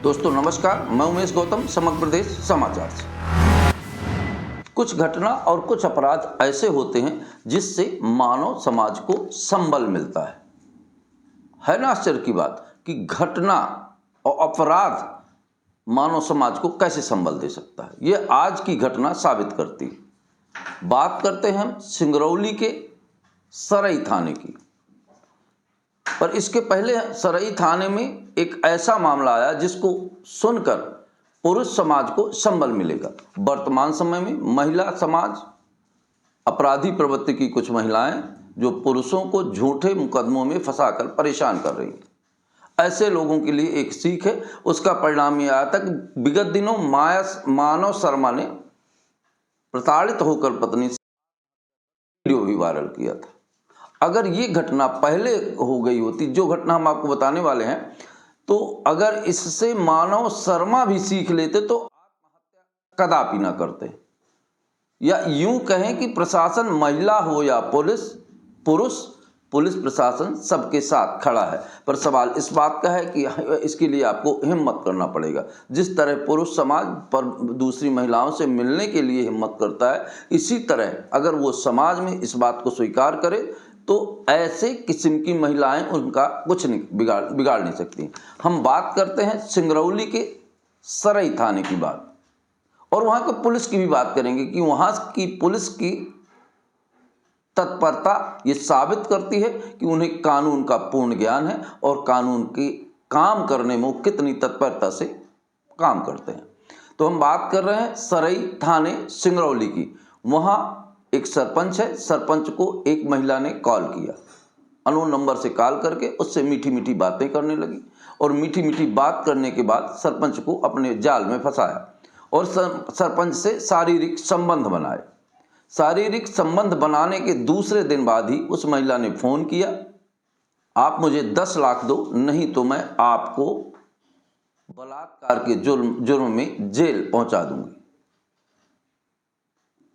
दोस्तों नमस्कार, मैं उमेश गौतम, समग्र प्रदेश समाचार से। कुछ घटना और कुछ अपराध ऐसे होते हैं जिससे मानव समाज को संबल मिलता है ना आश्चर्य की बात कि घटना और अपराध मानव समाज को कैसे संबल दे सकता है। ये आज की घटना साबित करती है। बात करते हैं हम सिंगरौली के सरई थाने की। पर इसके पहले सरई थाने में एक ऐसा मामला आया जिसको सुनकर पुरुष समाज को संबल मिलेगा। वर्तमान समय में महिला समाज, अपराधी प्रवृत्ति की कुछ महिलाएं जो पुरुषों को झूठे मुकदमों में फंसाकर परेशान कर रही हैं, ऐसे लोगों के लिए एक सीख है। उसका परिणाम यह आया था कि विगत दिनों मानव शर्मा ने प्रताड़ित होकर पत्नी से वीडियो भी वायरल किया था। अगर ये घटना पहले हो गई होती, जो घटना हम आपको बताने वाले हैं, तो अगर इससे मानव शर्मा भी सीख लेते तो आत्महत्या कदापि ना करते। या यूं कहें कि प्रशासन, महिला हो या पुरुष, पुलिस प्रशासन सबके साथ खड़ा है। पर सवाल इस बात का है कि इसके लिए आपको हिम्मत करना पड़ेगा। जिस तरह पुरुष समाज पर दूसरी महिलाओं से मिलने के लिए हिम्मत करता है, इसी तरह अगर वो समाज में इस बात को स्वीकार करे तो ऐसे किस्म की महिलाएं उनका कुछ नहीं बिगाड़ नहीं सकती। हम बात करते हैं सिंगरौली के सरई थाने की बात, और वहां के पुलिस की भी बात करेंगे कि वहां की पुलिस की तत्परता ये साबित करती है कि उन्हें कानून का पूर्ण ज्ञान है और कानून के काम करने में वो कितनी तत्परता से काम करते हैं। तो हम बात कर रहे हैं सरई थाने सिंगरौली की। वहां एक सरपंच है। सरपंच को एक महिला ने कॉल किया, अननोन नंबर से कॉल करके उससे मीठी मीठी बातें करने लगी, और मीठी मीठी बात करने के बाद सरपंच को अपने जाल में फंसाया और सरपंच से शारीरिक संबंध बनाए। शारीरिक संबंध बनाने के दूसरे दिन बाद ही उस महिला ने फोन किया, आप मुझे 10 लाख दो, नहीं तो मैं आपको बलात्कार के जुर्म में जेल पहुंचा दूंगी।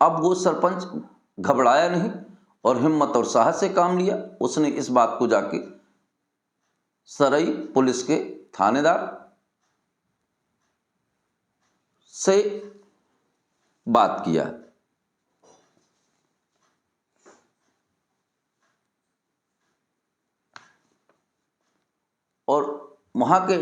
अब वो सरपंच घबराया नहीं और हिम्मत और साहस से काम लिया। उसने इस बात को जाके सरई पुलिस के थानेदार से बात किया। और वहां के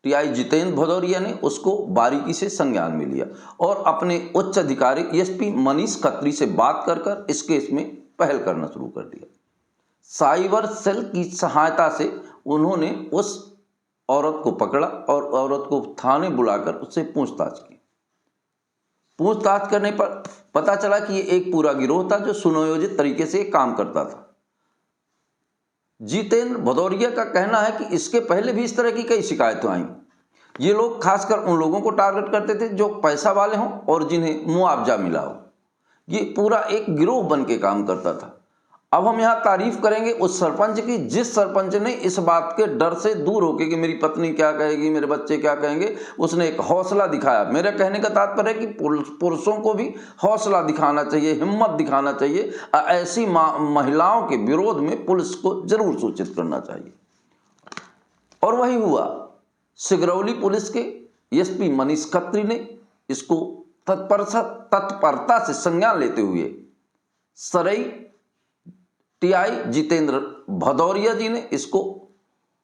टीआई जितेंद्र भदौरिया ने उसको बारीकी से संज्ञान में लिया और अपने उच्च अधिकारी एसपी मनीष खत्री से बात कर इस केस में पहल करना शुरू कर दिया। साइबर सेल की सहायता से उन्होंने उस औरत को पकड़ा और औरत को थाने बुलाकर उससे पूछताछ की। पूछताछ करने पर पता चला कि ये एक पूरा गिरोह था जो सुनियोजित तरीके से काम करता था। जितेंद्र भदौरिया का कहना है कि इसके पहले भी इस तरह की कई शिकायतें आई। ये लोग खासकर उन लोगों को टारगेट करते थे जो पैसा वाले हों और जिन्हें मुआवजा मिला हो। ये पूरा एक गिरोह बन के काम करता था। अब हम यहाँ तारीफ करेंगे उस सरपंच की, जिस सरपंच ने इस बात के डर से दूर होकर कि मेरी पत्नी क्या कहेगी, मेरे बच्चे क्या कहेंगे, उसने एक हौसला दिखाया। मेरा कहने का तात्पर्य है कि पुरुषों को भी हौसला दिखाना चाहिए, हिम्मत दिखाना चाहिए। ऐसी महिलाओं के विरोध में पुलिस को जरूर सूचित करना चाहिए। और वही हुआ। सिंगरौली पुलिस के एसपी मनीष खत्री ने इसको तत्परता से संज्ञान लेते हुए सरई टीआई जितेंद्र भदौरिया जी ने इसको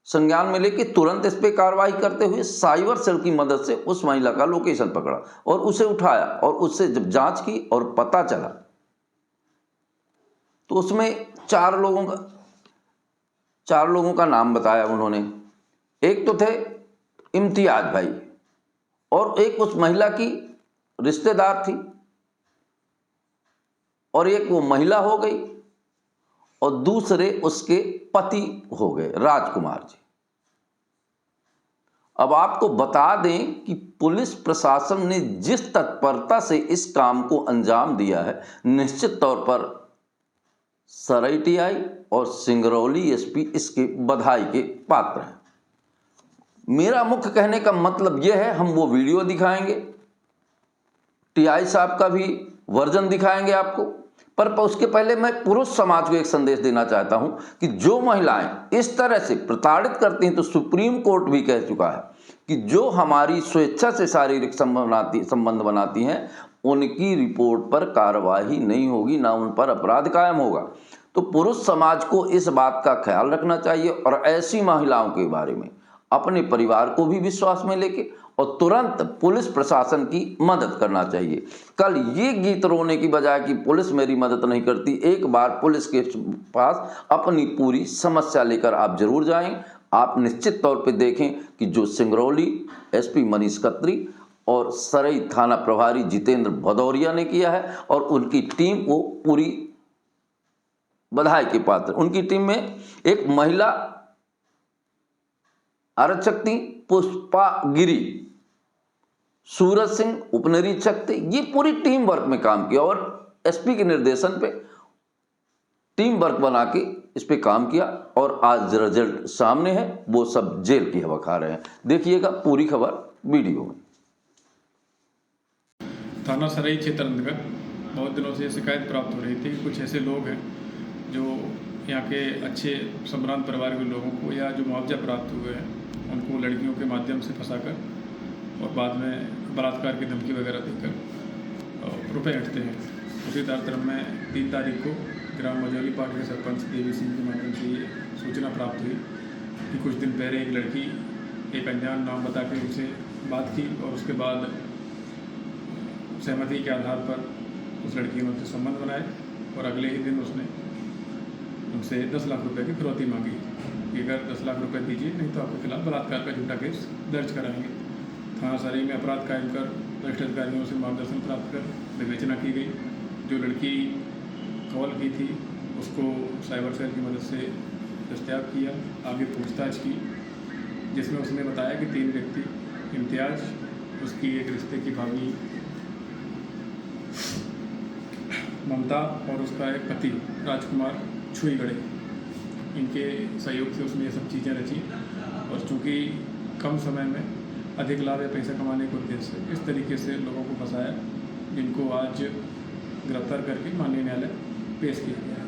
संज्ञान में लेके तुरंत इस पे कार्रवाई करते हुए साइबर सेल की मदद से उस महिला का लोकेशन पकड़ा और उसे उठाया, और उससे जब जांच की और पता चला तो उसमें 4 लोगों का नाम बताया उन्होंने। एक तो थे इम्तियाज भाई, और एक उस महिला की रिश्तेदार थी, और एक वो महिला हो गई, और दूसरे उसके पति हो गए राजकुमार जी। अब आपको बता दें कि पुलिस प्रशासन ने जिस तत्परता से इस काम को अंजाम दिया है, निश्चित तौर पर सरई टीआई और सिंगरौली एसपी इसके बधाई के पात्र हैं। मेरा मुख्य कहने का मतलब यह है, हम वो वीडियो दिखाएंगे, टीआई साहब का भी वर्जन दिखाएंगे आपको, पर उसके पहले मैं पुरुष समाज को एक संदेश देना चाहता हूं कि जो महिलाएं इस तरह से प्रताड़ित करती हैं, तो सुप्रीम कोर्ट भी कह चुका है कि जो हमारी स्वेच्छा से शारीरिक संबंध बनाती हैं उनकी रिपोर्ट पर कार्रवाई नहीं होगी, ना उन पर अपराध कायम होगा। तो पुरुष समाज को इस बात का ख्याल रखना चाहिए और ऐसी महिलाओं के बारे में अपने परिवार को भी विश्वास में लेके और तुरंत पुलिस प्रशासन की मदद करना चाहिए। कल ये गीत रोने की बजाय कि पुलिस मेरी मदद नहीं करती, एक बार पुलिस के पास अपनी पूरी समस्या लेकर आप जरूर जाएं। आप निश्चित तौर पे देखें कि जो सिंगरौली एसपी मनीष खत्री और सरई थाना प्रभारी जितेंद्र भदौरिया ने किया है और उनकी टीम को पूरी बधाई के पात्र। उनकी टीम में एक महिला आरक्षक थी पुष्पा गिरी, सूरज सिंह उपनिरीक्षक थे। ये पूरी टीम वर्क में काम किया और एसपी के निर्देशन पे टीम वर्क बना के इस पे काम किया और आज रिजल्ट सामने है। वो सब जेल की हवा खा रहे हैं। देखिएगा पूरी खबर वीडियो में। थाना सरई क्षेत्र अंतर्गत बहुत दिनों से शिकायत प्राप्त हो रही थी कि कुछ ऐसे लोग हैं जो यहाँ के अच्छे संभ्रांत परिवार के लोगों को या जो मुआवजा प्राप्त हुए हैं उनको लड़कियों के माध्यम से फंसाकर और बाद में बलात्कार की धमकी वगैरह देकर रुपए हटते हैं। उसी क्रम में 3 तारीख को ग्राम मझौली पार्टी के सरपंच देवी सिंह के माध्यम से ये सूचना प्राप्त हुई कि कुछ दिन पहले एक लड़की एक अनजान नाम बता के उनसे बात की और उसके बाद सहमति के आधार पर उस लड़की ने उनसे संबंध बनाए और अगले ही दिन उसने उनसे 10 लाख रुपए की फिरौती मांगी कि अगर 10 लाख रुपए दीजिए नहीं तो आपके खिलाफ बलात्कार का झूठा केस दर्ज कराएंगे। थाना सरई में अपराध कायम कर वरिष्ठ अधिकारियों से मार्गदर्शन प्राप्त कर विवेचना की गई। जो लड़की कॉल की थी उसको साइबर सेल की मदद से दस्तयाब किया, आगे पूछताछ की, जिसमें उसने बताया कि 3 व्यक्ति इम्तियाज, उसकी एक रिश्ते की भाभी ममता और उसका एक पति राजकुमार छुईगढ़े, इनके सहयोग से उसने ये सब चीज़ें रची और चूँकि कम समय में अधिक लाभ या पैसा कमाने के उद्देश्य से इस तरीके से लोगों को फंसाया, जिनको आज गिरफ्तार करके माननीय न्यायालय पेश किया गया है।